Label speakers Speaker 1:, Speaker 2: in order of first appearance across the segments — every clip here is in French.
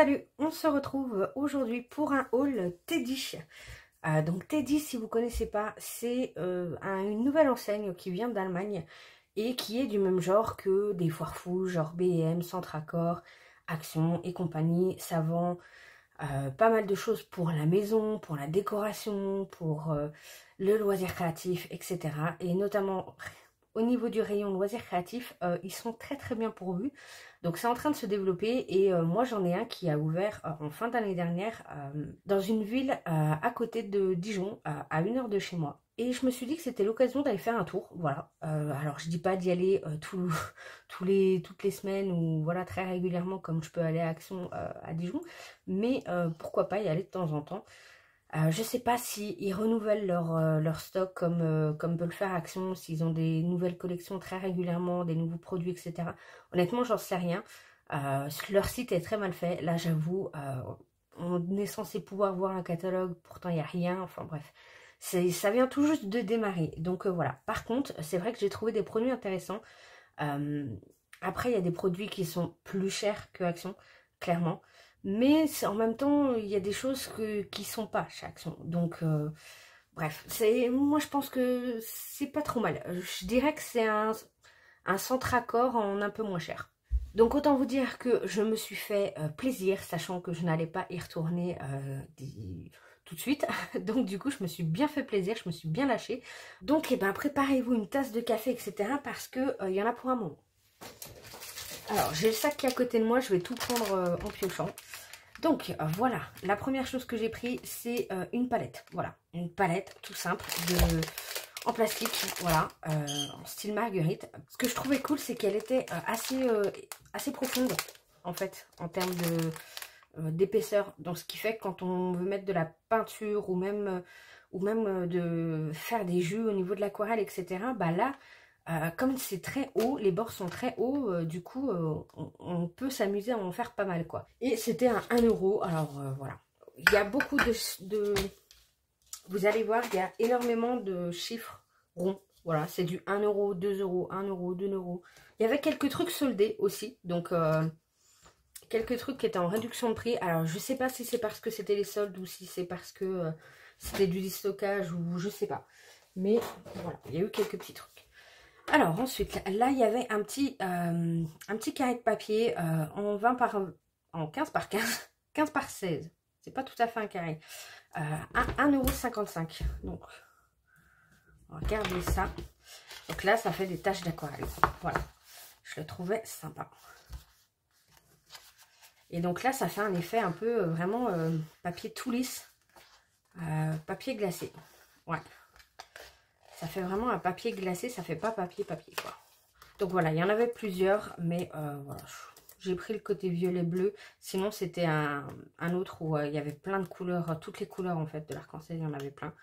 Speaker 1: Salut, on se retrouve aujourd'hui pour un haul Teddy. Donc Teddy, si vous ne connaissez pas, c'est une nouvelle enseigne qui vient d'Allemagne et qui est du même genre que des foires fous, genre B&M, Centracor, Action et compagnie. Ça vend pas mal de choses pour la maison, pour la décoration, pour le loisir créatif, etc. Et notamment au niveau du rayon loisirs créatifs, ils sont très bien pourvus. Donc c'est en train de se développer et moi j'en ai un qui a ouvert en fin d'année dernière dans une ville à côté de Dijon, à 1 heure de chez moi. Et je me suis dit que c'était l'occasion d'aller faire un tour, voilà. Alors je dis pas d'y aller toutes les semaines ou voilà très régulièrement comme je peux aller à Action à Dijon, mais pourquoi pas y aller de temps en temps. Je sais pas s'ils renouvellent leur stock comme peut le faire Action, s'ils ont des nouvelles collections très régulièrement, des nouveaux produits, etc. Honnêtement, j'en sais rien. Leur site est très mal fait. Là, j'avoue, on est censé pouvoir voir un catalogue, pourtant il n'y a rien. Enfin bref, ça vient tout juste de démarrer. Donc voilà. Par contre, c'est vrai que j'ai trouvé des produits intéressants. Après, il y a des produits qui sont plus chers que Action, clairement. Mais en même temps, il y a des choses qui sont pas chez Action. Donc, bref, moi je pense que c'est pas trop mal. Je dirais que c'est un Centracor en un peu moins cher. Donc autant vous dire que je me suis fait plaisir, sachant que je n'allais pas y retourner tout de suite. Donc du coup, je me suis bien fait plaisir, je me suis bien lâchée. Donc eh ben, préparez-vous une tasse de café, etc. parce que il y en a pour un moment. Alors, j'ai le sac qui est à côté de moi, je vais tout prendre en piochant. Donc, voilà, la première chose que j'ai pris, c'est une palette. Voilà, une palette tout simple en plastique, voilà, en style marguerite. Ce que je trouvais cool, c'est qu'elle était assez profonde, en fait, en termes d'épaisseur. Donc, ce qui fait que quand on veut mettre de la peinture ou même de faire des jus au niveau de l'aquarelle, etc., bah là, comme c'est très haut, les bords sont très hauts, du coup on peut s'amuser à en faire pas mal quoi. Et c'était un 1 euro, alors voilà. Il y a beaucoup de... Vous allez voir, il y a énormément de chiffres ronds. Voilà, c'est du 1 euro, 2 euros, 1 euro, 2 euros. Il y avait quelques trucs soldés aussi, donc quelques trucs qui étaient en réduction de prix. Alors je sais pas si c'est parce que c'était les soldes ou si c'est parce que c'était du déstockage ou je sais pas. Mais voilà, il y a eu quelques petits trucs. Alors ensuite, là il y avait un petit carré de papier en 15 par 15, 15 par 16. C'est pas tout à fait un carré. 1,55 €. Donc, regardez ça. Donc là, ça fait des taches d'aquarelle. Voilà. Je le trouvais sympa. Et donc là, ça fait un effet un peu vraiment papier tout lisse. Papier glacé. Ouais. Ça fait vraiment un papier glacé, ça fait pas papier quoi. Donc voilà, il y en avait plusieurs, mais voilà, j'ai pris le côté violet-bleu. Sinon, c'était un autre où il y avait plein de couleurs, toutes les couleurs en fait de l'arc-en-ciel, il y en avait plein.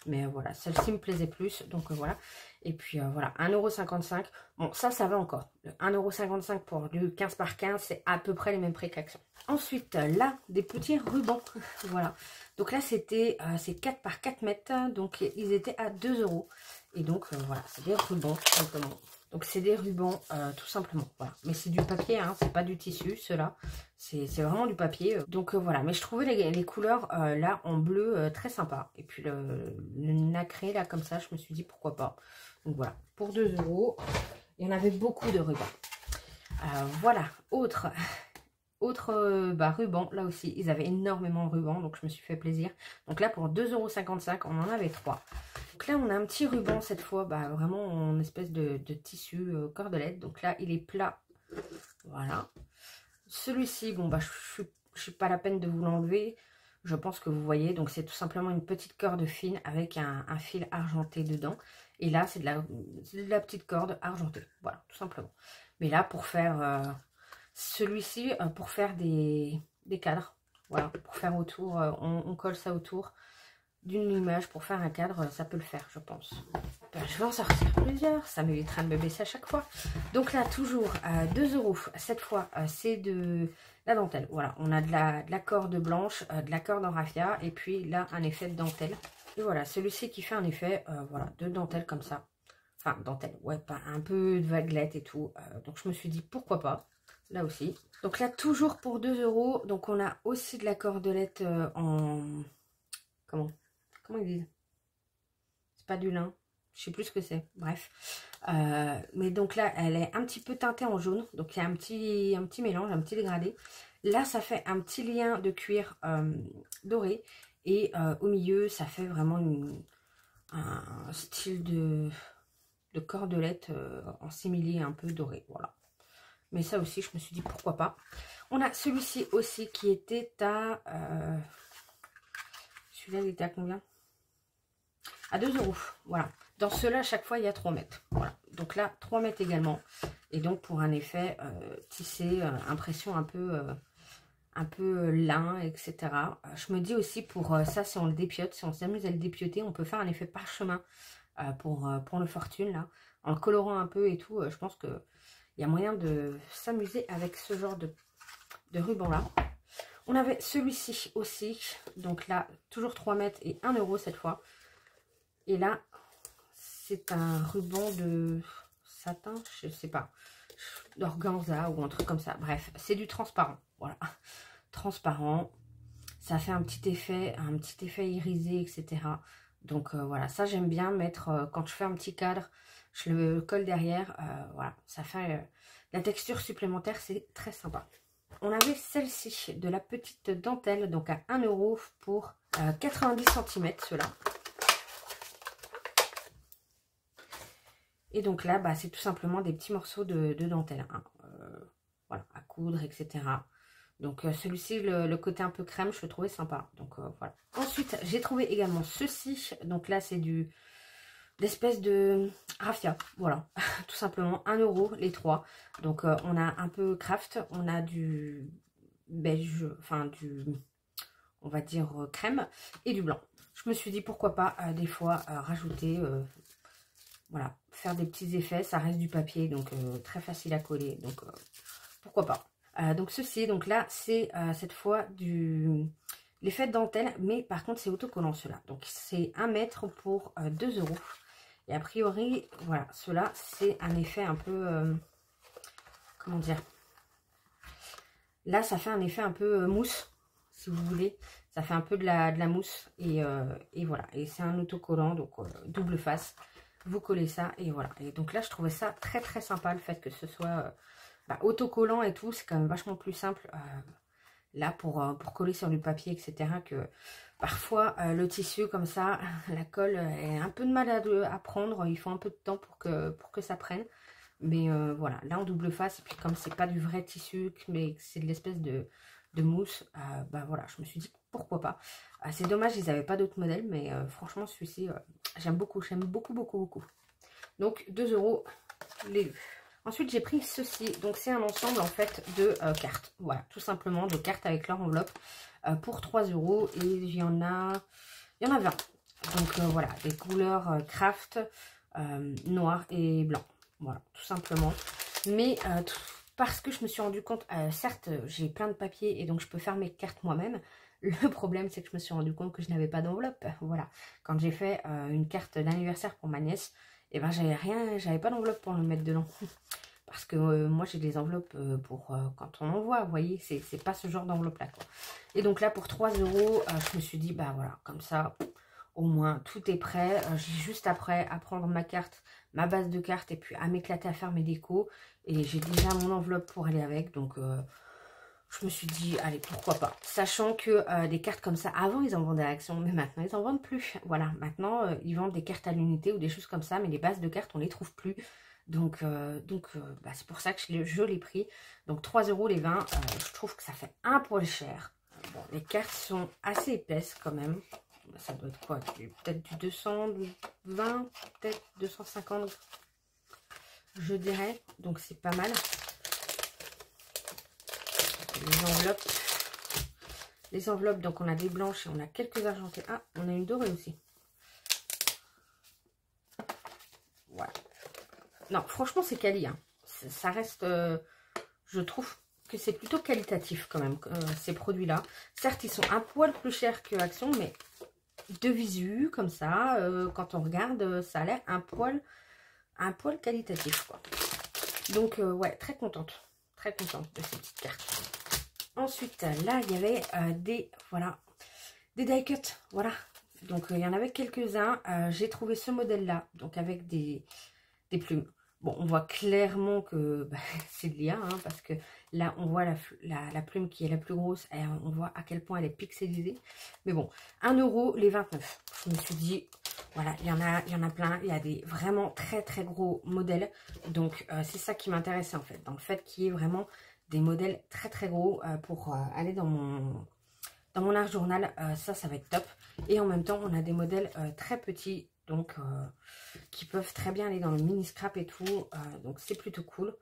Speaker 1: Mais voilà, celle-ci me plaisait plus, donc voilà. Et puis voilà, 1,55 €. Bon, ça va encore. 1,55 € pour du 15 par 15, c'est à peu près les mêmes prix qu'Action. Ensuite, là, des petits rubans. Voilà. Donc là, c'est 4 par 4 mètres, donc ils étaient à 2 €. Et donc, voilà, c'est des rubans, tout simplement. Donc, c'est des rubans, tout simplement. Voilà. Mais c'est du papier, hein, c'est pas du tissu, ceux-là. C'est vraiment du papier. Donc, voilà. Mais je trouvais les couleurs, là, en bleu, très sympa. Et puis, le nacré, là, comme ça, je me suis dit, pourquoi pas. Donc, voilà. Pour 2 €, il y en avait beaucoup de rubans. Voilà. Autre ruban, là aussi, ils avaient énormément de rubans, donc je me suis fait plaisir. Donc là, pour 2,55 €, on en avait 3. Donc là, on a un petit ruban cette fois, vraiment en espèce de tissu cordelette. Donc là, il est plat. Voilà. Celui-ci, bon, je suis pas la peine de vous l'enlever. Je pense que vous voyez. Donc c'est tout simplement une petite corde fine avec un fil argenté dedans. Et là, c'est de la petite corde argentée. Voilà, tout simplement. Mais là, pour faire... celui-ci, pour faire des cadres. Voilà, pour faire autour, on colle ça autour d'une image pour faire un cadre, ça peut le faire, je pense. Je vais en sortir plusieurs, ça m'évitera de me baisser à chaque fois. Donc là, toujours 2 €. Cette fois, c'est de la dentelle. Voilà, on a de la corde blanche, de la corde en raffia, et puis là, un effet de dentelle. Et voilà, celui-ci qui fait un effet voilà, de dentelle comme ça. Enfin, dentelle, ouais, pas un peu de vaguelette et tout. Donc je me suis dit, pourquoi pas. là aussi. Donc là, toujours pour 2 €. Donc on a aussi de la cordelette en... Comment ils disent? C'est pas du lin. Je sais plus ce que c'est. Bref. Mais donc là, elle est un petit peu teintée en jaune. Donc il y a un petit mélange, un petit dégradé. Là, ça fait un petit lien de cuir doré. Et au milieu, ça fait vraiment un style de cordelette en simili un peu doré. Voilà. Mais ça aussi, je me suis dit pourquoi pas. On a celui-ci aussi qui était à... celui-là, il était à combien? À 2 €. Voilà. Dans ceux-là, à chaque fois, il y a 3 mètres. Voilà. Donc là, 3 mètres également. Et donc, pour un effet tissé, impression un peu lin, etc. Je me dis aussi, pour ça, si on le dépiote, si on s'amuse à le dépioter, on peut faire un effet parchemin pour le fortune, là. En le colorant un peu et tout, je pense que il y a moyen de s'amuser avec ce genre de ruban-là. On avait celui-ci aussi. Donc là, toujours 3 mètres et 1 € cette fois. Et là, c'est un ruban de satin, je sais pas, d'organza ou un truc comme ça. Bref, c'est du transparent. Voilà, transparent. Ça fait un petit effet irisé, etc. Donc voilà, ça j'aime bien mettre quand je fais un petit cadre. Je le colle derrière. Voilà, ça fait la texture supplémentaire, c'est très sympa. On avait celle-ci, de la petite dentelle, donc à 1 € pour 90 cm, ceux-là. Et donc là, bah, c'est tout simplement des petits morceaux de dentelle. Hein. Voilà, à coudre, etc. Donc celui-ci, le côté un peu crème, je le trouvais sympa. Donc voilà. Ensuite, j'ai trouvé également ceci. Donc là, c'est l'espèce de raffia. Voilà, tout simplement 1 € les 3. Donc on a un peu craft, on a du beige, enfin on va dire crème et du blanc. Je me suis dit pourquoi pas des fois rajouter... voilà, faire des petits effets, ça reste du papier, donc très facile à coller, donc pourquoi pas. Donc ceci, donc là, c'est cette fois l'effet de dentelle, mais par contre c'est autocollant cela. Donc c'est 1 mètre pour 2 €. Et a priori, voilà, cela c'est un effet un peu, comment dire, là ça fait un effet un peu mousse, si vous voulez. Ça fait un peu de la mousse, et voilà, et c'est un autocollant, donc double face. Vous collez ça et voilà. Et donc là, je trouvais ça très très sympa, le fait que ce soit autocollant et tout. C'est quand même vachement plus simple là pour coller sur du papier, etc. Que parfois le tissu comme ça, la colle est un peu de mal à prendre. Il faut un peu de temps pour que ça prenne. Mais voilà, là en double face, et puis comme c'est pas du vrai tissu, mais c'est de l'espèce de mousse, bah voilà, je me suis dit pourquoi pas. C'est dommage, ils n'avaient pas d'autres modèles, mais franchement celui-ci, j'aime beaucoup, beaucoup. Donc 2 € les deux. Ensuite j'ai pris ceci, donc c'est un ensemble en fait de cartes, voilà, tout simplement de cartes avec leur enveloppe pour 3 € et il y en a 20. Donc voilà, des couleurs craft, noir et blanc, voilà, tout simplement. Mais parce que je me suis rendu compte, certes j'ai plein de papier et donc je peux faire mes cartes moi-même. Le problème c'est que je me suis rendu compte que je n'avais pas d'enveloppe. Voilà, quand j'ai fait une carte d'anniversaire pour ma nièce, et ben j'avais pas d'enveloppe pour le mettre dedans. Parce que moi j'ai des enveloppes pour quand on envoie, vous voyez, c'est pas ce genre d'enveloppe là quoi. Et donc là pour 3 €, je me suis dit bah voilà, comme ça au moins tout est prêt. J'ai juste après à prendre ma carte, ma base de cartes, et puis à m'éclater à faire mes décos. Et j'ai déjà mon enveloppe pour aller avec, donc je me suis dit allez pourquoi pas. Sachant que des cartes comme ça, avant ils en vendaient à Action, mais maintenant ils en vendent plus. Voilà, maintenant ils vendent des cartes à l'unité ou des choses comme ça, mais les bases de cartes on les trouve plus. Donc bah, c'est pour ça que je l'ai pris. Donc 3 € les 20, je trouve que ça fait un poil cher. Bon, les cartes sont assez épaisses quand même. Ça doit être quoi? Peut-être du 220, peut-être 250, je dirais. Donc c'est pas mal. Les enveloppes, donc on a des blanches et on a quelques argentées. Ah, on a une dorée aussi. Voilà. Non, franchement, c'est quali. Hein. Ça reste, je trouve que c'est plutôt qualitatif quand même, ces produits-là. Certes, ils sont un poil plus chers que Action, mais de visu, comme ça, quand on regarde, ça a l'air un poil qualitatif, quoi. Donc, ouais, très contente. très contente de ces petites cartes. Ensuite, là, il y avait des die cut, voilà. Donc, il y en avait quelques-uns. J'ai trouvé ce modèle-là, donc avec des plumes. Bon, on voit clairement que bah, c'est de l'IA, hein, parce que là, on voit la plume qui est la plus grosse. Et on voit à quel point elle est pixelisée. Mais bon, 1 € les 29. Je me suis dit, voilà, il y en a plein. Il y a des vraiment très très gros modèles. Donc, c'est ça qui m'intéressait en fait. Dans le fait qu'il y ait vraiment des modèles très très gros pour aller dans mon art journal. Ça va être top. Et en même temps, on a des modèles très petits. Donc, qui peuvent très bien aller dans le mini scrap et tout. Donc, c'est plutôt cool.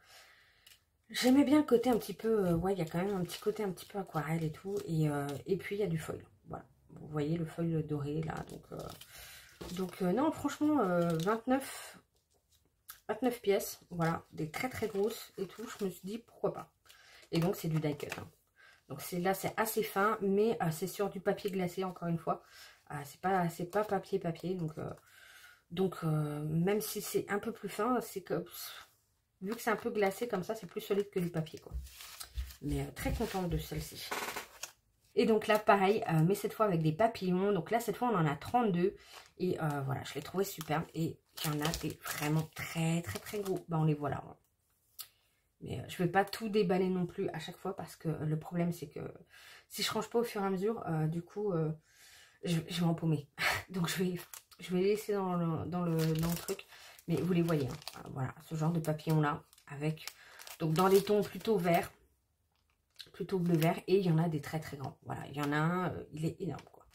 Speaker 1: J'aimais bien le côté un petit peu... ouais, il y a quand même un petit côté un petit peu aquarelle et tout. Et puis, il y a du foil. Voilà. Vous voyez le foil doré, là. Donc non, franchement, 29 pièces. Voilà. Des très, très grosses et tout. Je me suis dit, pourquoi pas. Et donc, c'est du die cut. Hein. Donc, là, c'est assez fin. Mais c'est sur du papier glacé, encore une fois. C'est pas papier. Donc, même si c'est un peu plus fin, c'est que, vu que c'est un peu glacé comme ça, c'est plus solide que du papier, quoi. Mais très contente de celle-ci. Et donc là, pareil, mais cette fois avec des papillons. Donc là, cette fois, on en a 32. Et voilà, je l'ai trouvé superbe. Et il y en a des vraiment très, très, très gros. Bah, on les voit là. Hein. Mais je ne vais pas tout déballer non plus à chaque fois, parce que le problème, c'est que si je range pas au fur et à mesure, du coup, je vais m'empaumer. Donc, je vais les laisser dans le truc. Mais vous les voyez. Hein. Voilà, ce genre de papillon là. Avec, donc, dans des tons plutôt verts. Plutôt bleu-vert. Et il y en a des très très grands. Voilà, il y en a un, il est énorme, quoi.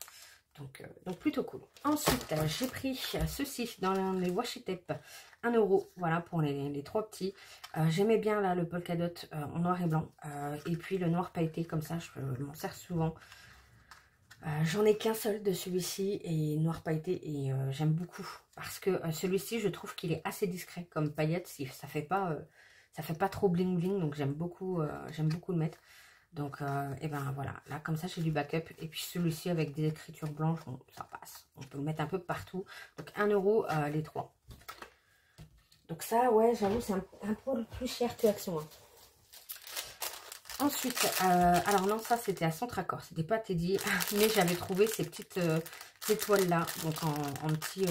Speaker 1: Donc plutôt cool. Ensuite, j'ai pris ceci dans les washi tape. 1 €. Voilà, pour les 3 petits. J'aimais bien là le polka dot en noir et blanc. Et puis le noir pailleté, comme ça, je m'en sers souvent. J'en ai qu'un seul de celui-ci et noir pailleté, et j'aime beaucoup parce que celui-ci, je trouve qu'il est assez discret comme paillette. Ça fait pas trop bling bling, donc j'aime beaucoup le mettre. Donc et ben voilà, là comme ça j'ai du backup. Et puis celui-ci avec des écritures blanches, bon, ça passe, on peut le mettre un peu partout. Donc 1 € les 3. Donc ça, ouais, j'avoue, c'est un peu plus cher que Action, hein. Ensuite, alors non, ça c'était à Centre Accord, c'était pas Teddy, mais j'avais trouvé ces petites étoiles là, donc en petit,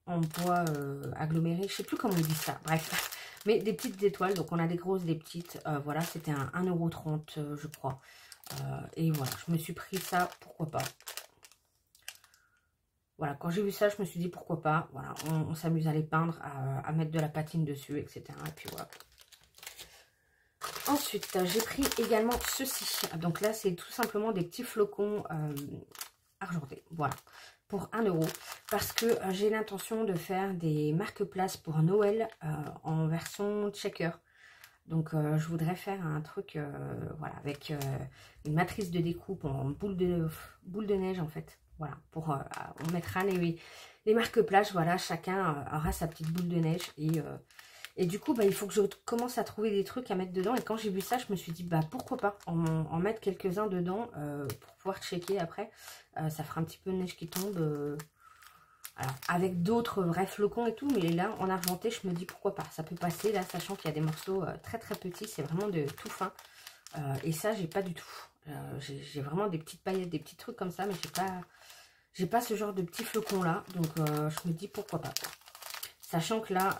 Speaker 1: en bois aggloméré, je sais plus comment on dit ça, bref, mais des petites étoiles, donc on a des grosses, des petites, voilà, c'était un 1,30 € je crois, et voilà, je me suis pris ça, pourquoi pas. Voilà, quand j'ai vu ça, je me suis dit pourquoi pas, voilà, on s'amuse à les peindre, à mettre de la patine dessus, etc. Et puis voilà. Ensuite, j'ai pris également ceci. Donc là, c'est tout simplement des petits flocons argentés. Voilà, pour 1 € parce que j'ai l'intention de faire des marque-places pour Noël en version checker. Donc je voudrais faire un truc voilà, avec une matrice de découpe en boule de neige en fait. Voilà, on mettra les marque-places. Voilà, chacun aura sa petite boule de neige. Et du coup, bah, il faut que je commence à trouver des trucs à mettre dedans. Et quand j'ai vu ça, je me suis dit, bah pourquoi pas en mettre quelques-uns dedans pour pouvoir checker après. Ça fera un petit peu de neige qui tombe. Alors, avec d'autres vrais flocons et tout. Mais là, en argenté, je me dis pourquoi pas. Ça peut passer là, sachant qu'il y a des morceaux très très petits. C'est vraiment de tout fin. Et ça, j'ai pas du tout. J'ai vraiment des petites paillettes, des petits trucs comme ça. Mais j'ai pas ce genre de petits flocons là. Donc, je me dis pourquoi pas. Sachant que là,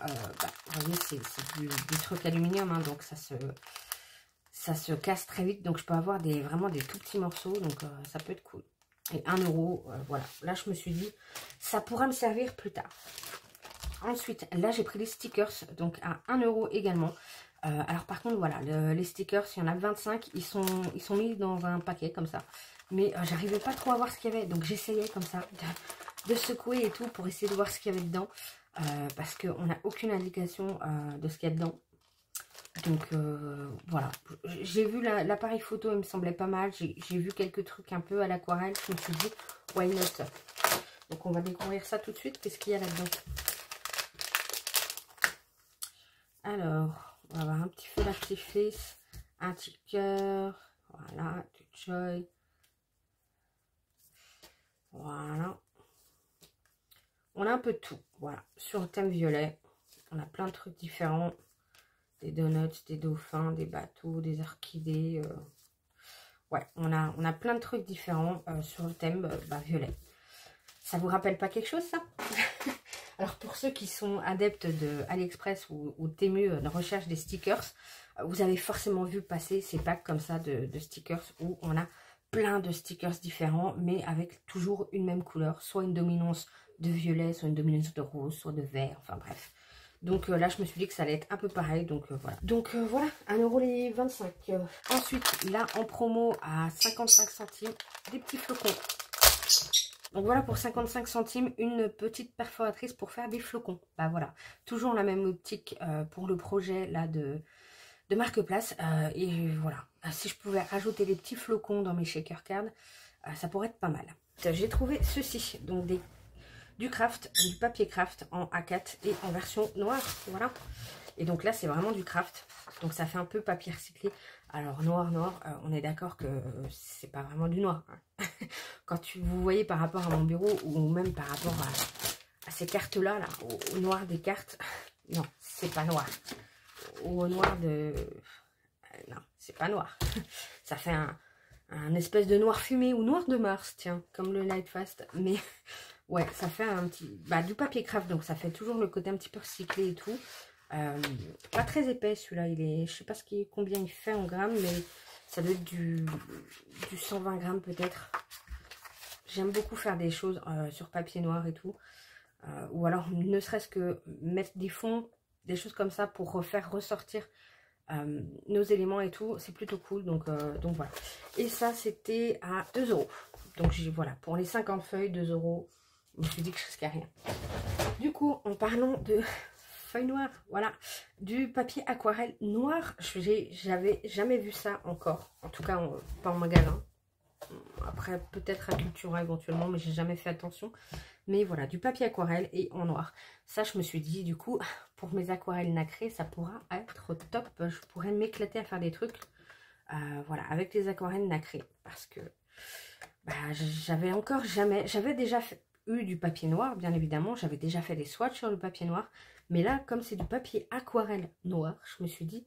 Speaker 1: vous voyez, c'est du truc aluminium, hein, donc ça se casse très vite. Donc je peux avoir vraiment des tout petits morceaux, donc ça peut être cool. Et 1 €, voilà. Là, je me suis dit, ça pourra me servir plus tard. Ensuite, là, j'ai pris les stickers, donc à 1 € également. Alors par contre, voilà, les stickers, il y en a 25, ils sont mis dans un paquet comme ça. Mais j'arrivais pas trop à voir ce qu'il y avait, donc j'essayais comme ça de secouer et tout pour essayer de voir ce qu'il y avait dedans. Parce qu'on n'a aucune indication de ce qu'il y a dedans. Donc voilà, j'ai vu l'appareil photo, il me semblait pas mal. J'ai vu quelques trucs un peu à l'aquarelle. Je me suis dit, why not? Donc on va découvrir ça tout de suite. Qu'est-ce qu'il y a là-dedans? Alors, on va avoir un petit feu d'artifice, un petit cœur, voilà, du joy. Voilà. On a un peu de tout, voilà. Sur le thème violet, on a plein de trucs différents. des donuts, des dauphins, des bateaux, des orchidées. Ouais, on a plein de trucs différents sur le thème violet. Ça vous rappelle pas quelque chose, ça? Alors, pour ceux qui sont adeptes de AliExpress ou Temu de recherche des stickers, vous avez forcément vu passer ces packs comme ça de stickers où on a plein de stickers différents, mais avec toujours une même couleur, soit une dominance de violet, soit une dominance de rose, soit de vert, enfin bref. Donc là, je me suis dit que ça allait être un peu pareil, donc voilà. Donc voilà, 1,25 €. Ensuite, là, en promo à 55 centimes, des petits flocons. Donc voilà, pour 55 centimes, une petite perforatrice pour faire des flocons. Bah voilà, toujours la même optique pour le projet là de Marque-Place. Et voilà, si je pouvais rajouter des petits flocons dans mes shaker cards, ça pourrait être pas mal. J'ai trouvé ceci, donc du craft, du papier craft en A4 et en version noire, voilà. Et donc là, c'est vraiment du craft, donc ça fait un peu papier recyclé. Alors noir, on est d'accord que c'est pas vraiment du noir. Hein. Quand vous voyez par rapport à mon bureau ou même par rapport à ces cartes-là, là, au noir des cartes, non, c'est pas noir. Au noir de... non, c'est pas noir. Ça fait un espèce de noir fumé ou noir de Mars, tiens, comme le Lightfast. Mais ouais, ça fait un petit... du papier craft, donc ça fait toujours le côté un petit peu recyclé et tout. Pas très épais celui-là, il est... je sais pas combien il fait en grammes, mais ça doit être du 120 grammes peut-être. J'aime beaucoup faire des choses sur papier noir et tout. Ou alors ne serait-ce que mettre des fonds, des choses comme ça pour faire ressortir nos éléments et tout. C'est plutôt cool, donc voilà. Et ça, c'était à 2 €. Donc voilà, pour les 50 feuilles, 2 €. Je me suis dit que je risquais rien. Du coup, en parlant de feuilles noires, voilà, du papier aquarelle noir, j'avais jamais vu ça encore. En tout cas, pas en magasin. Après, peut-être à Cultura éventuellement, mais j'ai jamais fait attention. Mais voilà, du papier aquarelle et en noir. Ça, je me suis dit, du coup, pour mes aquarelles nacrées, ça pourra être top. Je pourrais m'éclater à faire des trucs, voilà, avec les aquarelles nacrées. Parce que j'avais encore jamais... J'avais déjà eu du papier noir, bien évidemment. J'avais déjà fait des swatchs sur le papier noir. Mais là, comme c'est du papier aquarelle noir, je me suis dit...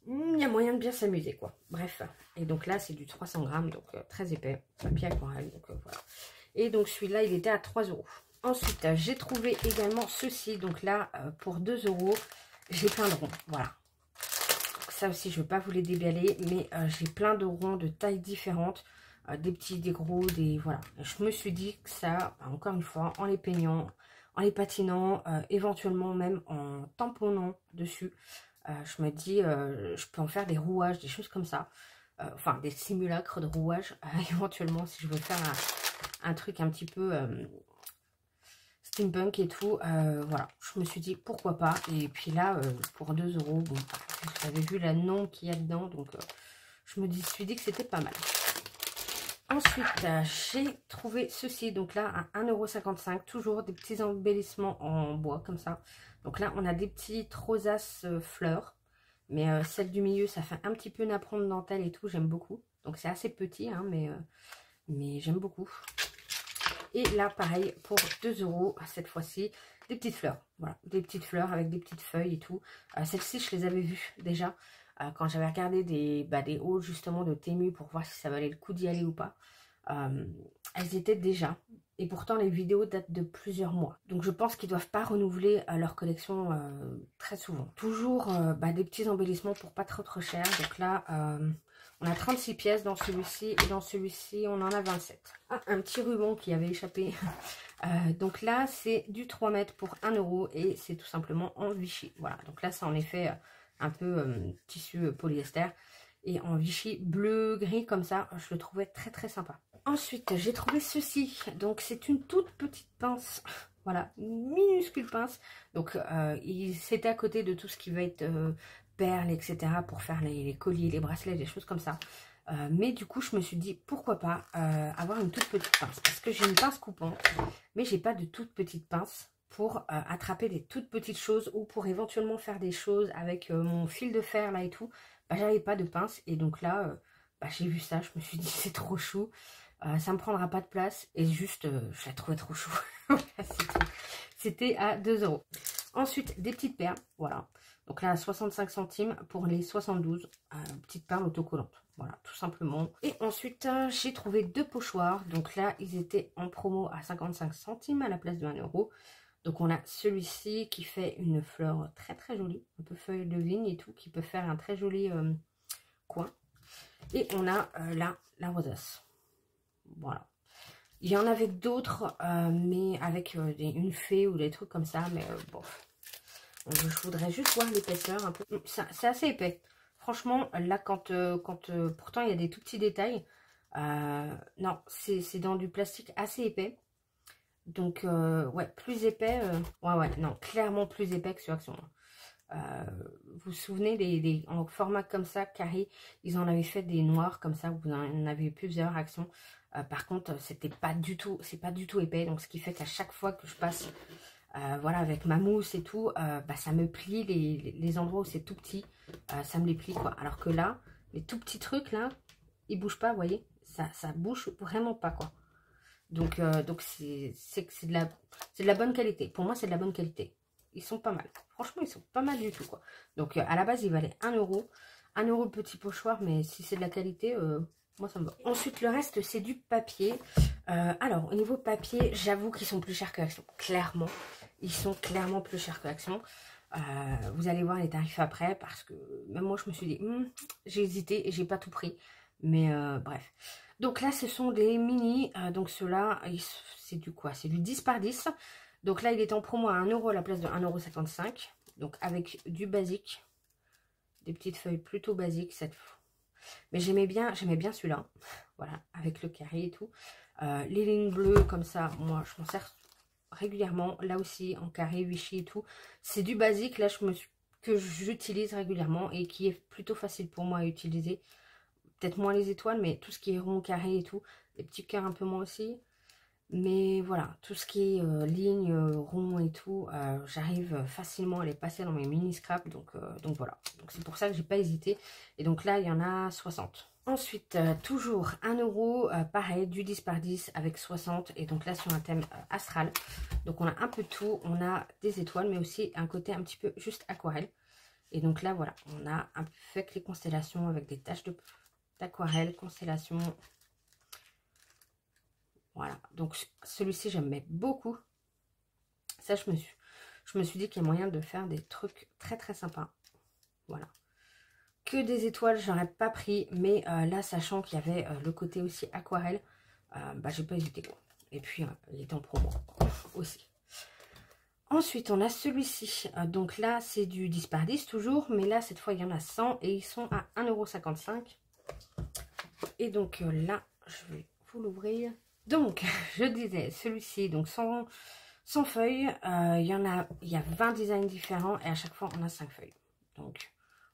Speaker 1: il y a moyen de bien s'amuser, quoi. Bref. Et donc là, c'est du 300 grammes, donc très épais. Papier aquarelle, donc voilà. Et donc celui-là, il était à 3 €. Ensuite, j'ai trouvé également ceci. Donc là, pour 2 €, j'ai plein de ronds. Voilà. Donc ça aussi, je ne vais pas vous les déballer, mais j'ai plein de ronds de tailles différentes. Des petits, des gros, des... voilà. Et je me suis dit que ça, encore une fois, en les peignant, en les patinant, éventuellement même en tamponnant dessus, je me dis, je peux en faire des rouages, des choses comme ça. Enfin, des simulacres de rouage, éventuellement, si je veux faire un truc un petit peu steampunk et tout. Voilà, je me suis dit, pourquoi pas. Et puis là, pour 2 €, bon, j'avais vu la nom qu'il y a dedans, donc je me suis dit que c'était pas mal. Ensuite, j'ai trouvé ceci, donc là, à 1,55 €, toujours des petits embellissements en bois, comme ça. Donc là, on a des petites rosaces fleurs, mais celle du milieu, ça fait un petit peu napperon de dentelle et tout, j'aime beaucoup. Donc c'est assez petit, hein, mais j'aime beaucoup. Et là, pareil, pour 2 €, cette fois-ci, des petites fleurs. Voilà, des petites fleurs avec des petites feuilles et tout. Celles-ci, je les avais vues déjà. Quand j'avais regardé des hauls justement de Temu pour voir si ça valait le coup d'y aller ou pas, elles étaient déjà. Et pourtant les vidéos datent de plusieurs mois. Donc je pense qu'ils ne doivent pas renouveler leur collection très souvent. Toujours des petits embellissements pour pas trop cher. Donc là, on a 36 pièces dans celui-ci et dans celui-ci on en a 27. Ah, un petit ruban qui avait échappé. Donc là c'est du 3 mètres pour 1 € et c'est tout simplement en Vichy. Voilà, donc là c'est en effet... un peu tissu polyester et en Vichy bleu gris comme ça, je le trouvais très très sympa. Ensuite j'ai trouvé ceci, donc c'est une toute petite pince, voilà, une minuscule pince. Donc c'était à côté de tout ce qui va être perles, etc. pour faire les colliers, les bracelets, des choses comme ça. Mais du coup je me suis dit pourquoi pas avoir une toute petite pince, parce que j'ai une pince coupante mais j'ai pas de toute petite pince pour attraper des toutes petites choses ou pour éventuellement faire des choses avec mon fil de fer là et tout. J'avais pas de pince et donc là j'ai vu ça, je me suis dit c'est trop chou, ça me prendra pas de place et juste je la trouvais trop chou. C'était à 2 €. Ensuite des petites perles, voilà, Donc là, 65 centimes pour les 72 petites perles autocollantes. Voilà, tout simplement. Et ensuite, j'ai trouvé 2 pochoirs. Donc là, ils étaient en promo à 55 centimes à la place de 1 euro. Donc on a celui-ci qui fait une fleur très très jolie. Un peu feuille de vigne et tout, qui peut faire un très joli coin. Et on a là, la rosace. Voilà. Il y en avait d'autres, mais avec une fée ou des trucs comme ça. Mais bon, je voudrais juste voir l'épaisseur un peu. C'est assez épais. Franchement, là, pourtant, il y a des tout petits détails. Non, c'est dans du plastique assez épais. Donc, ouais, plus épais. Ouais, non, clairement plus épais que sur Action. Vous vous souvenez, en format comme ça, carré, ils en avaient fait des noirs comme ça, vous en avez plusieurs Actions. Par contre, c'est pas du tout épais. Donc, ce qui fait qu'à chaque fois que je passe, voilà, avec ma mousse et tout, bah, ça me plie les endroits où c'est tout petit. Ça me les plie, quoi. Alors que là, les tout petits trucs, là, ils bougent pas, vous voyez. Ça bouge vraiment pas, quoi. Donc c'est de la bonne qualité. Pour moi, c'est de la bonne qualité. Ils sont pas mal. Franchement, ils sont pas mal du tout, quoi. Donc, à la base, ils valaient 1 euro. 1 euro le petit pochoir, mais si c'est de la qualité, moi, ça me va. Ensuite, le reste, c'est du papier. Alors, au niveau papier, j'avoue qu'ils sont plus chers que Action. Clairement. Ils sont clairement plus chers que Action. Vous allez voir les tarifs après, parce que même moi, je me suis dit, j'ai hésité et j'ai pas tout pris. Mais bref. Donc là, ce sont des mini. Donc ceux-là, c'est du quoi? C'est du 10 par 10. Donc là, il est en promo à 1 euro à la place de 1,55 €. Donc avec du basique. Des petites feuilles plutôt basiques. Mais j'aimais bien celui-là. Voilà, avec le carré et tout. Les lignes bleues comme ça, moi, je m'en sers régulièrement. Là aussi, en carré, Vichy et tout. C'est du basique, là, que j'utilise régulièrement et qui est plutôt facile pour moi à utiliser. Peut-être moins les étoiles, mais tout ce qui est rond, carré et tout. Les petits cœurs un peu moins aussi. Mais voilà, tout ce qui est ligne, rond et tout, j'arrive facilement à les passer dans mes mini scraps. Donc voilà. Donc c'est pour ça que j'ai pas hésité. Et donc là, il y en a 60. Ensuite, toujours 1 euro, pareil, du 10 par 10 avec 60. Et donc là, sur un thème astral. Donc on a un peu de tout. On a des étoiles, mais aussi un côté un petit peu juste aquarelle. Et donc là, voilà, on a un peu fait les constellations avec des taches d'aquarelle, constellation. Voilà, donc celui-ci j'aimais beaucoup. Ça, je me suis dit qu'il y a moyen de faire des trucs très très sympas. Voilà. Que des étoiles, j'aurais pas pris, mais là, sachant qu'il y avait le côté aussi aquarelle, bah j'ai pas hésité, quoi. Et puis il est en promo aussi. Ensuite, on a celui-ci. Donc là, c'est du 10 par 10 toujours, mais là, cette fois, il y en a 100 et ils sont à 1,55 €. Et donc là, je vais vous l'ouvrir. Donc, je disais, celui-ci, donc sans feuilles, il y a 20 designs différents et à chaque fois, on a 5 feuilles. Donc,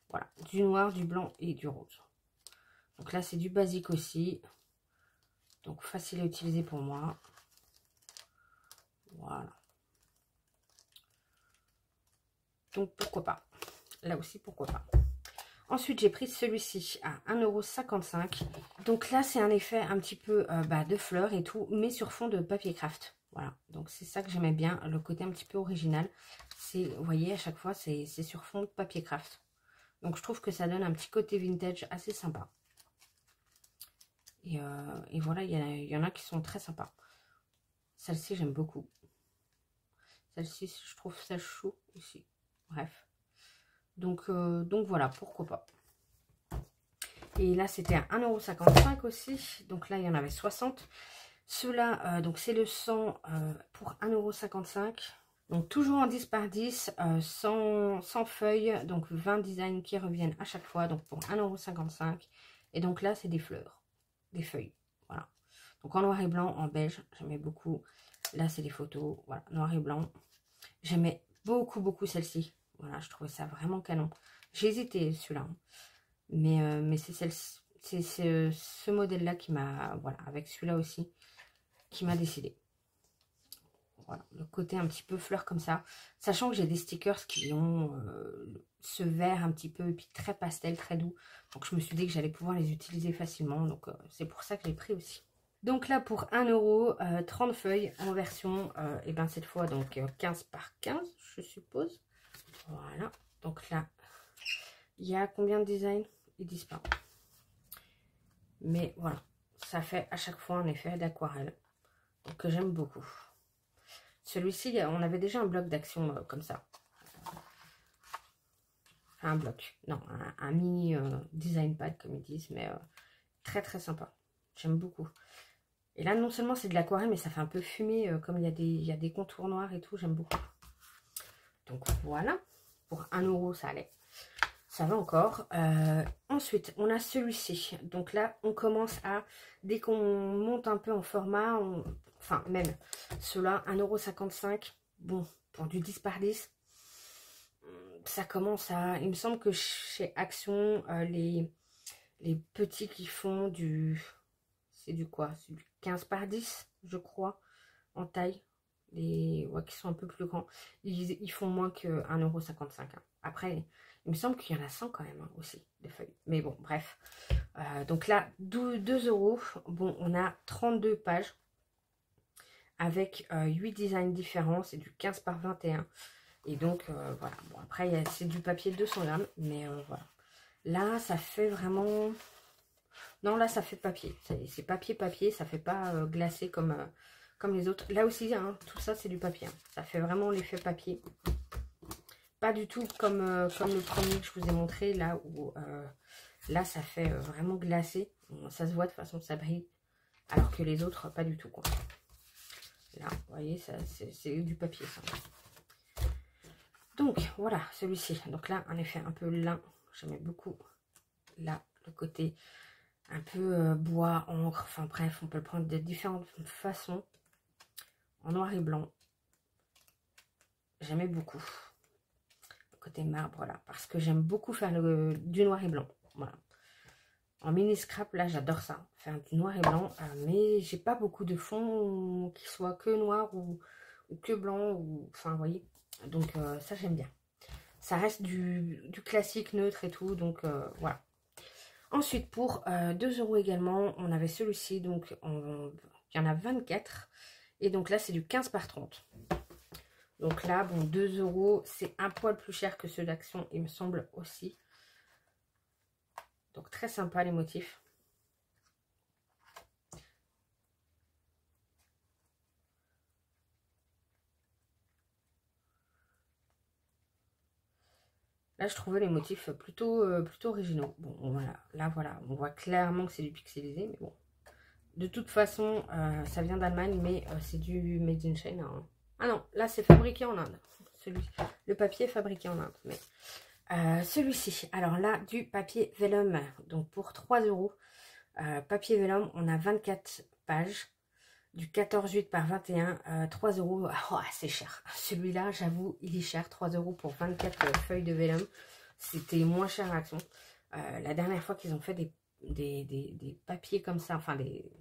Speaker 1: voilà, du noir, du blanc et du rose. Donc là, c'est du basique aussi. Donc, facile à utiliser pour moi. Voilà. Donc, pourquoi pas. Là aussi, pourquoi pas. Ensuite, j'ai pris celui-ci à 1,55 €. Donc là, c'est un effet un petit peu de fleurs et tout, mais sur fond de papier craft. Voilà, donc c'est ça que j'aimais bien, le côté un petit peu original. Vous voyez, à chaque fois, c'est sur fond de papier craft. Donc je trouve que ça donne un petit côté vintage assez sympa. Et voilà, il y en a qui sont très sympas. Celle-ci, j'aime beaucoup. Celle-ci, je trouve ça chou aussi. Bref. Donc voilà, pourquoi pas. Et là, c'était à 1,55 € aussi. Donc là, il y en avait 60. Ceux-là, donc c'est le 100 pour 1,55 €. Donc toujours en 10 par 10, sans feuilles. Donc 20 designs qui reviennent à chaque fois. Donc pour 1,55 €. Et donc là, c'est des fleurs, des feuilles. Voilà. Donc en noir et blanc, en beige, j'aimais beaucoup. Là, c'est des photos. Voilà, noir et blanc. J'aimais beaucoup celle-ci. Voilà, je trouvais ça vraiment canon. J'ai hésité celui-là. Mais c'est ce modèle-là qui m'a, voilà, avec celui-là aussi, qui m'a décidé. Voilà, le côté un petit peu fleur comme ça. Sachant que j'ai des stickers qui ont ce vert un petit peu, et puis très pastel, très doux. Donc je me suis dit que j'allais pouvoir les utiliser facilement. Donc c'est pour ça que j'ai pris aussi. Donc là, pour 1 €, 30 feuilles en version, et ben cette fois, donc 15 par 15, je suppose. Voilà. Donc là, il y a combien de designs? Ils disent pas. Mais voilà, ça fait à chaque fois un effet d'aquarelle. Donc que j'aime beaucoup. Celui-ci, on avait déjà un bloc d'action comme ça. Enfin, un bloc, non, un mini design pad comme ils disent, mais très très sympa. J'aime beaucoup. Et là, non seulement c'est de l'aquarelle, mais ça fait un peu fumé, comme il y a des contours noirs et tout, j'aime beaucoup. Donc voilà, pour 1 € ça allait. Ça va encore. Ensuite, on a celui-ci. Donc là, on commence à, dès qu'on monte un peu en format, enfin même ceux-là, 1,55 €. Bon, pour du 10 par 10, ça commence à... Il me semble que chez Action, les petits qui font du... C'est du quoi? C'est du 15 par 10, je crois, en taille. Ouais, qui sont un peu plus grands. Ils font moins que 1,55 €. Hein. Après, il me semble qu'il y en a 100 quand même hein, aussi, de feuilles. Mais bon, bref. Donc là, 2 €. Bon, on a 32 pages avec 8 designs différents. C'est du 15 par 21. Et donc, voilà. Bon, après, c'est du papier de 200 grammes. Mais voilà. Là, ça fait vraiment... Non, là, ça fait papier. C'est papier. Ça fait pas glacé comme les autres. Là aussi, hein, tout ça, c'est du papier. Hein. Ça fait vraiment l'effet papier. Pas du tout comme le premier que je vous ai montré, là où là, ça fait vraiment glacé. Ça se voit de toute façon, ça brille. Alors que les autres, pas du tout. Quoi. Là, vous voyez, c'est du papier, ça. Donc, voilà, celui-ci. Donc là, un effet un peu lin. J'aimais beaucoup. Là, le côté un peu bois, encre. Enfin bref, on peut le prendre de différentes façons. En noir et blanc. J'aimais beaucoup. Le côté marbre, là. Parce que j'aime beaucoup faire du noir et blanc. Voilà. En mini scrap, là, j'adore ça. Faire du noir et blanc. Mais j'ai pas beaucoup de fond qui soit que noir ou que blanc. Enfin, vous voyez. Donc, ça, j'aime bien. Ça reste du classique neutre et tout. Donc, voilà. Ensuite, pour 2 € également, on avait celui-ci. Donc, il y en a 24. Et donc là, c'est du 15 par 30. Donc là, bon, 2 €, c'est un poil plus cher que ceux d'Action, il me semble aussi. Donc très sympa les motifs. Là, je trouvais les motifs plutôt originaux. Bon, voilà, on voit clairement que c'est du pixelisé, mais bon. De toute façon, ça vient d'Allemagne, mais c'est du Made in China. Hein. Ah non, là, c'est fabriqué en Inde. Le papier est fabriqué en Inde, mais... celui-ci, alors là, du papier vellum, donc pour 3 €. Papier vellum, on a 24 pages, du 14,8 par 21, 3 €. Oh, c'est cher. Celui-là, j'avoue, il est cher, 3 € pour 24 feuilles de vellum. C'était moins cher à Action. La dernière fois qu'ils ont fait des papiers comme ça, enfin des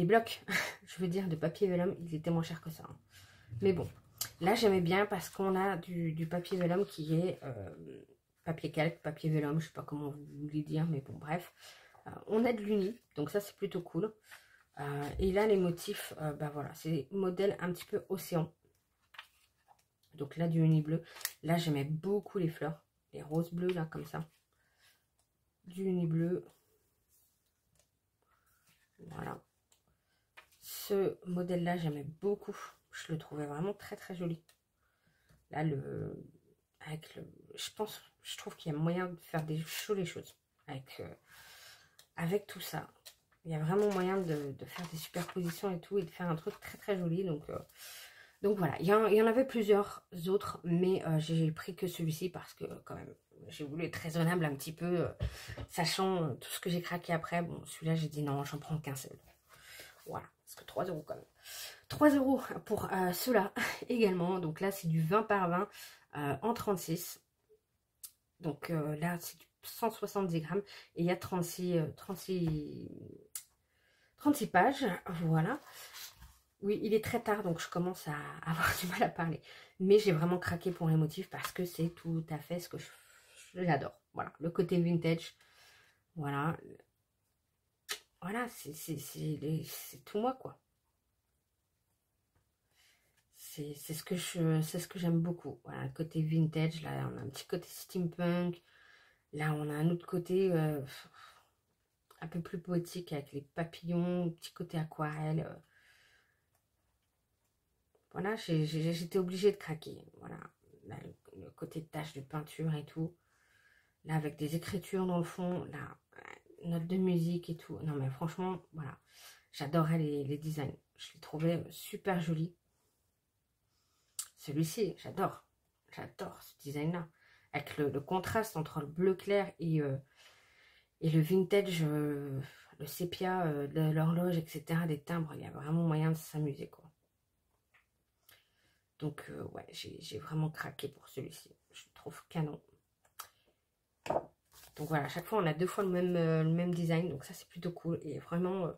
Speaker 1: blocs, je veux dire, de papier vellum, ils étaient moins chers que ça. Hein. Mais bon. Là, j'aimais bien parce qu'on a du papier vellum qui est papier calque, papier vellum, je sais pas comment vous voulez dire, mais bon, bref. On a de l'uni, donc ça, c'est plutôt cool. Et là, les motifs, bah voilà, c'est modèle un petit peu océan. Donc là, du uni bleu. Là, j'aimais beaucoup les fleurs, les roses bleues, là, comme ça. Du uni bleu. Voilà. Ce modèle-là, j'aimais beaucoup. Je le trouvais vraiment très, très joli. Là, je trouve qu'il y a moyen de faire des jolies choses avec tout ça. Il y a vraiment moyen de faire des superpositions et tout et de faire un truc très très joli. Donc voilà, il y en avait plusieurs autres, mais j'ai pris que celui-ci parce que quand même, j'ai voulu être raisonnable un petit peu, sachant tout ce que j'ai craqué après. Bon, celui-là, j'ai dit non, j'en prends qu'un seul. Voilà, parce que 3 € quand même. 3 € pour ceux-là également. Donc là, c'est du 20 par 20 en 36. Donc là, c'est du 170 grammes. Et il y a 36 pages. Voilà. Oui, il est très tard, donc je commence à avoir du mal à parler. Mais j'ai vraiment craqué pour les motifs parce que c'est tout à fait ce que j'adore. Voilà, le côté vintage. Voilà. Voilà, c'est tout moi, quoi. c'est ce que j'aime beaucoup. Voilà, le côté vintage, là, on a un petit côté steampunk. Là, on a un autre côté un peu plus poétique avec les papillons, petit côté aquarelle. Voilà, j'étais obligée de craquer. Voilà, là, le côté de tache de peinture et tout. Là, avec des écritures dans le fond. Là, notes de musique et tout. Non, mais franchement, voilà. J'adorais les designs. Je les trouvais super jolis. Celui-ci, j'adore. J'adore ce design-là. Avec le contraste entre le bleu clair et le vintage, le sépia de l'horloge, etc. Des timbres, il y a vraiment moyen de s'amuser, quoi. Donc, ouais, j'ai vraiment craqué pour celui-ci. Je le trouve canon. Donc voilà, à chaque fois, on a 2 fois le même design. Donc ça, c'est plutôt cool. Et vraiment,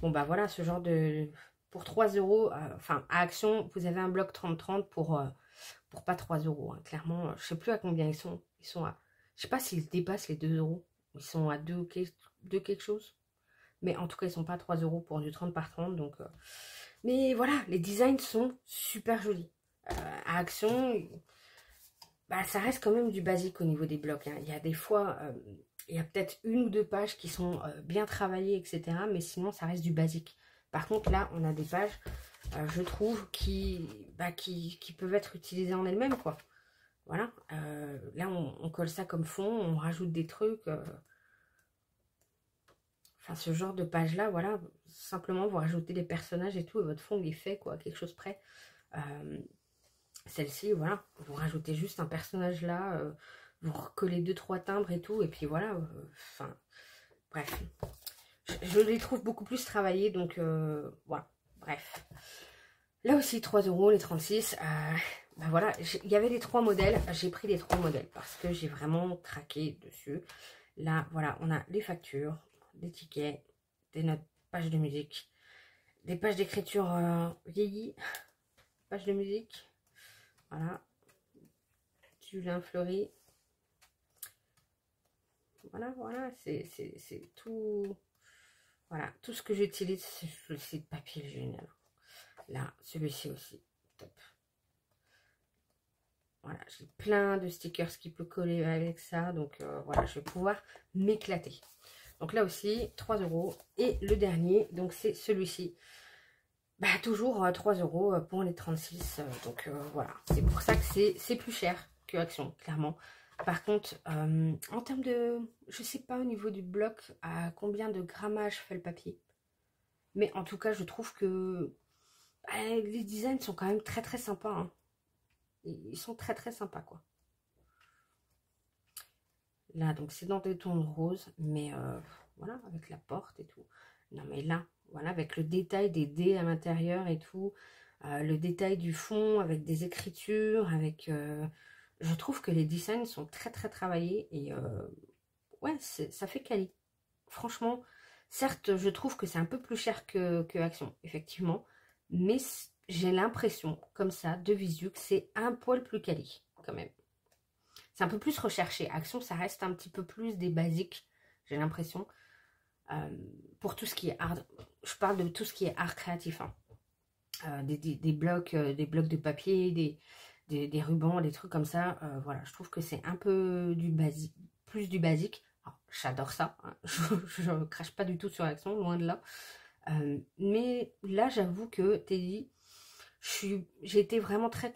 Speaker 1: bon, bah voilà, ce genre de... Pour 3 euros, enfin, à Action, vous avez un bloc 30-30 pour pas 3 euros. Hein. Clairement, je sais plus à combien ils sont. Ils sont à... Je sais pas s'ils dépassent les 2 euros. Ils sont à 2 quelque chose. Mais en tout cas, ils sont pas à 3 euros pour du 30 par 30. Donc, mais voilà, les designs sont super jolis. À Action, bah, ça reste quand même du basique au niveau des blocs. Hein. Il y a des fois, il y a peut-être 1 ou 2 pages qui sont bien travaillées, etc. Mais sinon, ça reste du basique. Par contre, là, on a des pages, je trouve, qui peuvent être utilisées en elles-mêmes, quoi. Voilà. Là, on colle ça comme fond, on rajoute des trucs. Enfin, ce genre de page-là, voilà. Simplement, vous rajoutez les personnages et tout, et votre fond, il est fait, quoi. Quelque chose près. Celle-ci, voilà. Vous rajoutez juste un personnage là, vous recollez 2-3 timbres et tout, et puis voilà. Enfin, bref. Je les trouve beaucoup plus travaillés, donc voilà. Bref. Là aussi, 3 euros, les 36. Ben voilà, il y avait les 3 modèles. J'ai pris les 3 modèles parce que j'ai vraiment craqué dessus. Là, voilà, on a les factures, des tickets, des notes, pages de musique, des pages d'écriture vieillies, pages de musique. Voilà. Du lin fleuri. Voilà, voilà, c'est tout. Voilà, tout ce que j'utilise, c'est de papier génial. Là, celui-ci aussi, top. Voilà, j'ai plein de stickers qui peut coller avec ça. Donc voilà, je vais pouvoir m'éclater. Donc là aussi, 3 euros. Et le dernier, donc c'est celui-ci. Bah toujours 3 euros pour les 36. Donc voilà, c'est pour ça que c'est plus cher que Action, clairement. Par contre, en termes de... Je sais pas au niveau du bloc à combien de grammage fait le papier. Mais en tout cas, je trouve que les designs sont quand même très très sympas. Hein. Ils sont très très sympas, quoi. Là, donc c'est dans des tons roses, mais voilà, avec la porte et tout. Non, mais là, voilà, avec le détail des dés à l'intérieur et tout, le détail du fond, avec des écritures, avec... je trouve que les designs sont très très travaillés et ouais, ça fait quali. Franchement, certes, je trouve que c'est un peu plus cher que Action, effectivement, mais j'ai l'impression, comme ça, de visu, que c'est un poil plus quali, quand même. C'est un peu plus recherché. Action, ça reste un petit peu plus des basiques, j'ai l'impression. Pour tout ce qui est art, je parle de tout ce qui est art créatif. Hein. Des blocs de papier, des rubans, des trucs comme ça. Voilà, je trouve que c'est un peu du basique, plus du basique. J'adore ça. Hein. Je ne crache pas du tout sur Action, loin de là. Mais là, j'avoue que Teddy... J'ai été vraiment très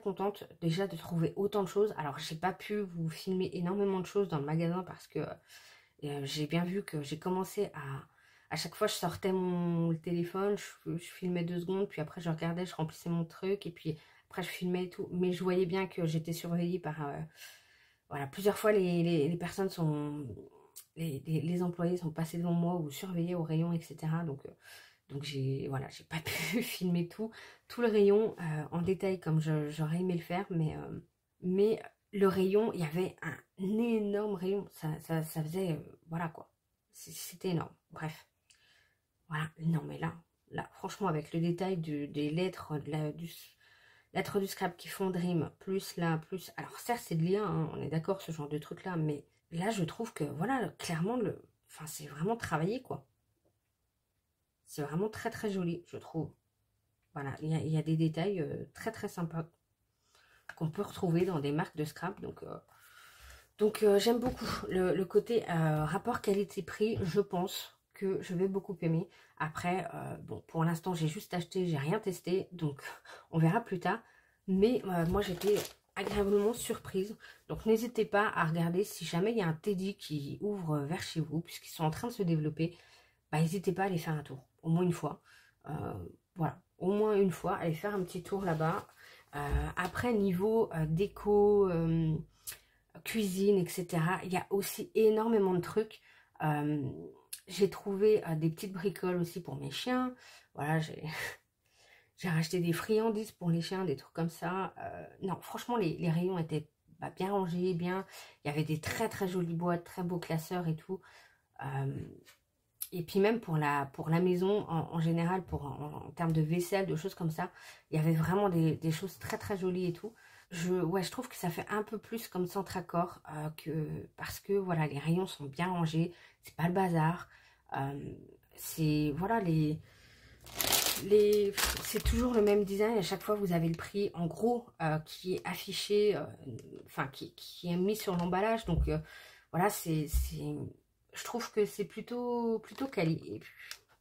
Speaker 1: contente déjà de trouver autant de choses. Alors, j'ai pas pu vous filmer énormément de choses dans le magasin parce que j'ai bien vu que j'ai commencé à chaque fois, je sortais mon téléphone, je filmais 2 secondes, puis après, je regardais, je remplissais mon truc, et puis après, je filmais et tout. Mais je voyais bien que j'étais surveillée par... voilà, plusieurs fois, les personnes sont... Les employés sont passés devant moi ou surveillés au rayon, etc. Donc j'ai voilà, j'ai pas pu filmer tout le rayon en détail comme j'aurais aimé le faire, mais le rayon, il y avait un énorme rayon, ça faisait, voilà quoi, c'était énorme, bref, voilà, non mais là franchement avec le détail des lettres, lettres du scrap qui font Dream, plus là, plus, alors certes c'est de l'IA, hein, on est d'accord ce genre de truc là, mais là je trouve que voilà, clairement, enfin c'est vraiment travaillé quoi. C'est vraiment très très joli, je trouve. Voilà, il y a des détails très très sympas qu'on peut retrouver dans des marques de scrap. Donc j'aime beaucoup le côté rapport qualité-prix. Je pense que je vais beaucoup aimer. Après, bon, pour l'instant, j'ai juste acheté, j'ai rien testé. Donc, on verra plus tard. Mais moi, j'étais agréablement surprise. Donc, n'hésitez pas à regarder si jamais il y a un Teddy qui ouvre vers chez vous, puisqu'ils sont en train de se développer. Bah, n'hésitez pas à aller faire un tour, au moins une fois. Voilà, au moins une fois, allez faire un petit tour là-bas. Après, niveau déco, cuisine, etc., il y a aussi énormément de trucs. J'ai trouvé des petites bricoles aussi pour mes chiens. Voilà, j'ai racheté des friandises pour les chiens, des trucs comme ça. Non, franchement, les rayons étaient bien rangés, bien. Il y avait des très très jolies boîtes, très beaux classeurs et tout. Et puis même pour la maison, en général, en termes de vaisselle, de choses comme ça, il y avait vraiment des choses très très jolies et tout. Ouais, je trouve que ça fait un peu plus comme Centracor, parce que voilà, les rayons sont bien rangés, c'est pas le bazar. C'est voilà, c'est toujours le même design, à chaque fois vous avez le prix en gros qui est affiché, enfin qui est mis sur l'emballage. Donc voilà, je trouve que c'est plutôt quali.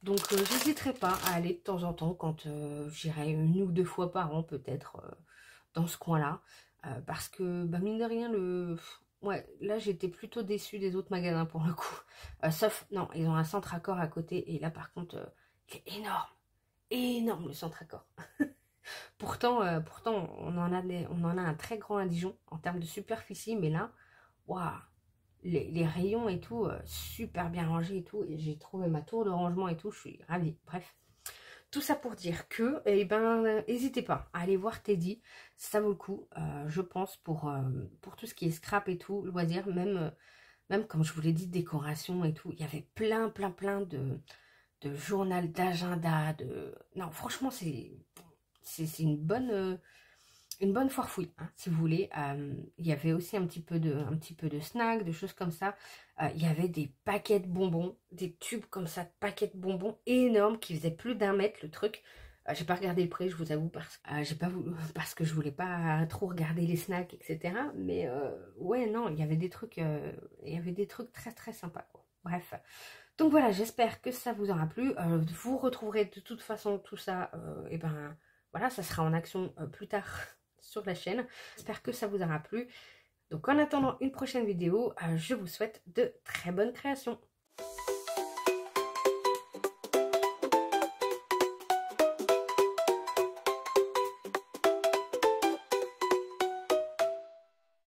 Speaker 1: Donc j'hésiterai pas à aller de temps en temps quand j'irai 1 ou 2 fois par an peut-être dans ce coin-là. Parce que mine de rien, ouais, là j'étais plutôt déçue des autres magasins pour le coup. Sauf, non, ils ont un Centracor à côté et là par contre, il est énorme. Énorme le Centracor. Pourtant, on en a un très grand à Dijon en termes de superficie, mais là, waouh, les rayons et tout, super bien rangés et tout, et j'ai trouvé ma tour de rangement et tout, je suis ravie. Bref, tout ça pour dire que, eh ben, n'hésitez pas à aller voir Teddy, ça vaut le coup, je pense, pour tout ce qui est scrap et tout, loisirs, même comme je vous l'ai dit, décoration et tout, il y avait plein journal, d'agenda, non, franchement, c'est une bonne foire fouille, hein, si vous voulez. Il y avait aussi un petit peu de snacks, de choses comme ça. Il y avait des paquets de bonbons, des tubes comme ça, de paquets de bonbons énormes qui faisaient plus d'1 mètre le truc. J'ai pas regardé le prix, je vous avoue, parce que je voulais pas trop regarder les snacks, etc. Mais ouais, non, il y avait des trucs très très sympas, quoi. Bref. Donc voilà, j'espère que ça vous aura plu. Vous retrouverez de toute façon tout ça, et ben voilà, ça sera en action plus tard sur la chaîne. J'espère que ça vous aura plu. Donc en attendant une prochaine vidéo, je vous souhaite de très bonnes créations.